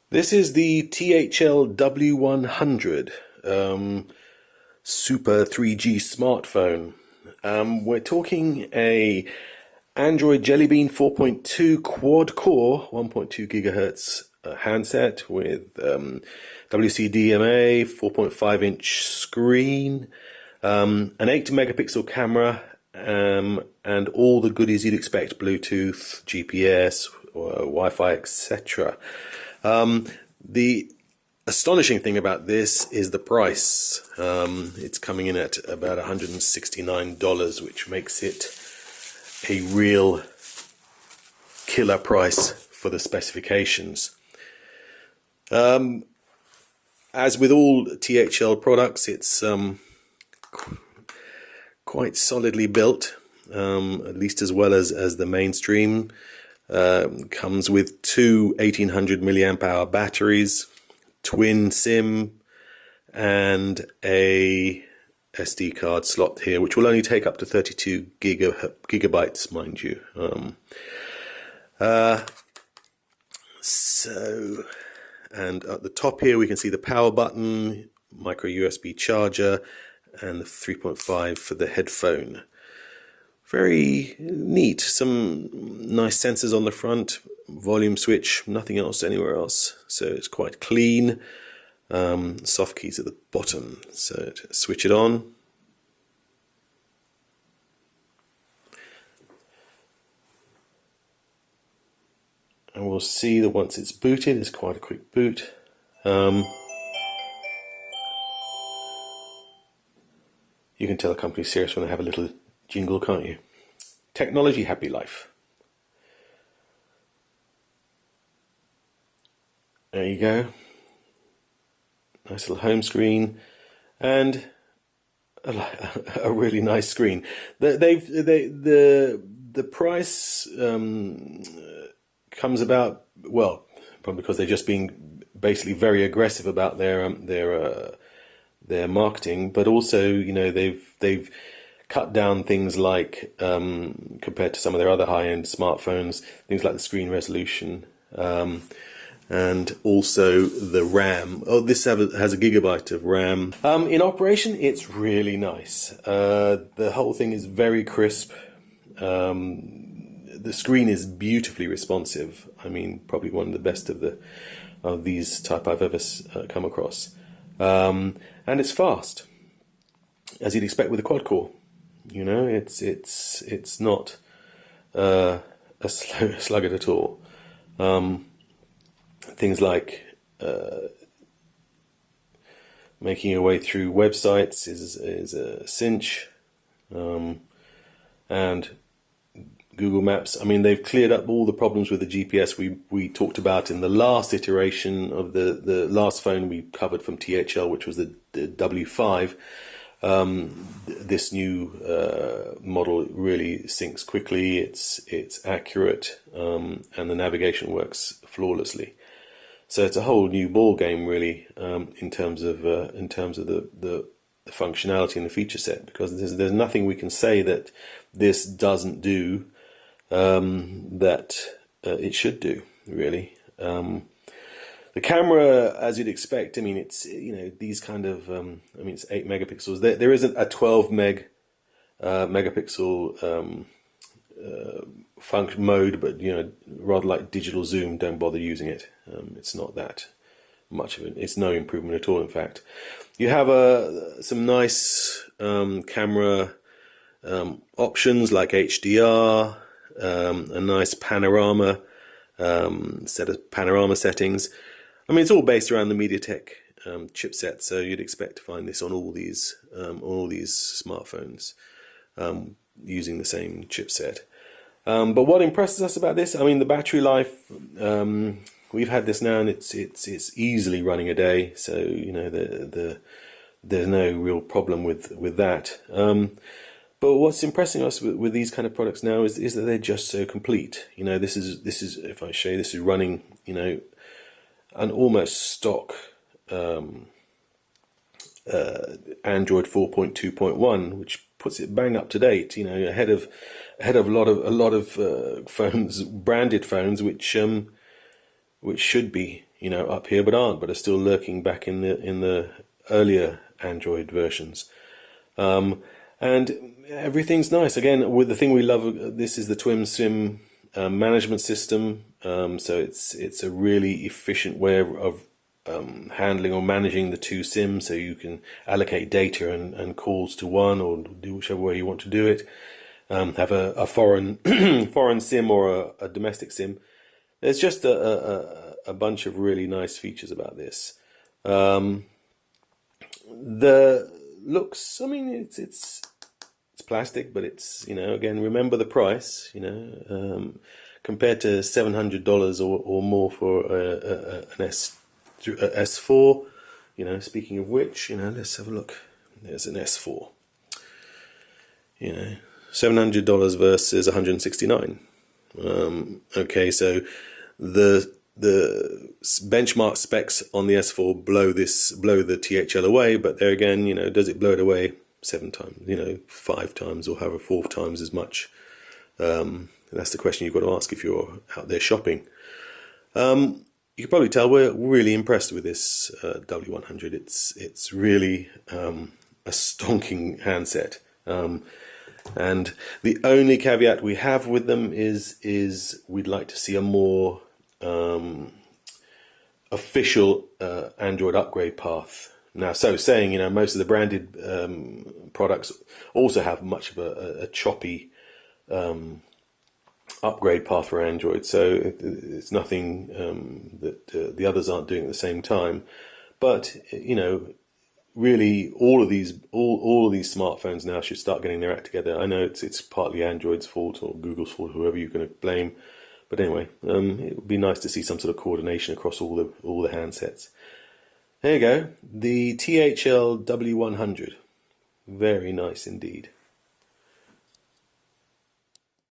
This is the THL W100 Super 3G smartphone. We're talking a Android Jelly Bean 4.2 quad-core 1.2 gigahertz handset with WCDMA 4.5-inch screen, an 8-megapixel camera, and all the goodies you'd expect: Bluetooth, GPS, Wi-Fi, etc. The astonishing thing about this is the price. It's coming in at about $169, which makes it a real killer price for the specifications. As with all THL products, it's quite solidly built, at least as well as the mainstream. Comes with two 1800 milliamp hour batteries, twin SIM, and a SD card slot here, which will only take up to 32 gigabytes, mind you. And at the top here we can see the power button, micro USB charger, and the 3.5 for the headphone. Very neat. Some nice sensors on the front, volume switch, nothing else anywhere else. So it's quite clean. Soft keys at the bottom. So to switch it on. And we'll see that once it's booted, it's quite a quick boot. You can tell a company's serious when they have a little jingle, can't you? Technology, happy life. There you go. Nice little home screen, and a really nice screen. The price comes about, well, probably because they're just being basically very aggressive about their marketing, but also, you know, they've cut down things like, compared to some of their other high-end smartphones, things like the screen resolution, and also the RAM. Oh, this has a gigabyte of RAM. In operation, it's really nice. The whole thing is very crisp. The screen is beautifully responsive. I mean, probably one of the best of these type I've ever come across. And it's fast, as you'd expect with a quad core. You know, it's not a sluggard at all. Things like making your way through websites is a cinch, and Google Maps. I mean, they've cleared up all the problems with the GPS we talked about in the last iteration of the last phone we covered from THL, which was the W5. This new model really syncs quickly. It's accurate, and the navigation works flawlessly. So it's a whole new ball game, really, in terms of the functionality and the feature set. Because there's nothing we can say that this doesn't do that it should do, really. The camera, as you'd expect, I mean, it's, you know, these kind of, I mean, it's 8 megapixels. There isn't a 12 megapixel function mode, but, you know, rather like digital zoom, don't bother using it. It's not that much of it. It's no improvement at all, in fact. You have some nice camera options like HDR, a nice panorama, set of panorama settings. I mean, it's all based around the MediaTek chipset, so you'd expect to find this on all these smartphones using the same chipset. But what impresses us about this, I mean, the battery life. We've had this now, and it's easily running a day, so, you know, there's no real problem with that. But what's impressing us with these kind of products now is that they're just so complete. You know, this is if I show you, this is running, you know, an almost stock Android 4.2.1, which puts it bang up to date. You know, ahead of a lot of phones, branded phones, which should be, up here but aren't, but are still lurking back in the earlier Android versions. And everything's nice. Again, with the thing we love, this is the Twin SIM management system. So it's a really efficient way of handling or managing the two SIMs. So you can allocate data and calls to one, or do whichever way you want to do it. Have a foreign foreign SIM or a domestic SIM. There's just a bunch of really nice features about this. The looks, I mean, it's plastic, but it's, again, remember the price, compared to $700 or more for an S4. Speaking of which, let's have a look. There's an S4. $700 versus $169. Okay, so the benchmark specs on the S4 blow the THL away, but there again, does it blow it away 7 times, 5 times, or however 4 times as much? That's the question you've got to ask if you're out there shopping. You can probably tell we're really impressed with this W100. It's really a stonking handset. And the only caveat we have with them is we'd like to see a more official Android upgrade path. Now, so saying, most of the branded products also have much of a choppy upgrade path for Android. So it's nothing that the others aren't doing at the same time. But really, all of these smartphones now should start getting their act together. I know it's partly Android's fault or Google's fault, whoever you're going to blame. But anyway, it would be nice to see some sort of coordination across all the handsets. There you go, the THL W100. Very nice indeed.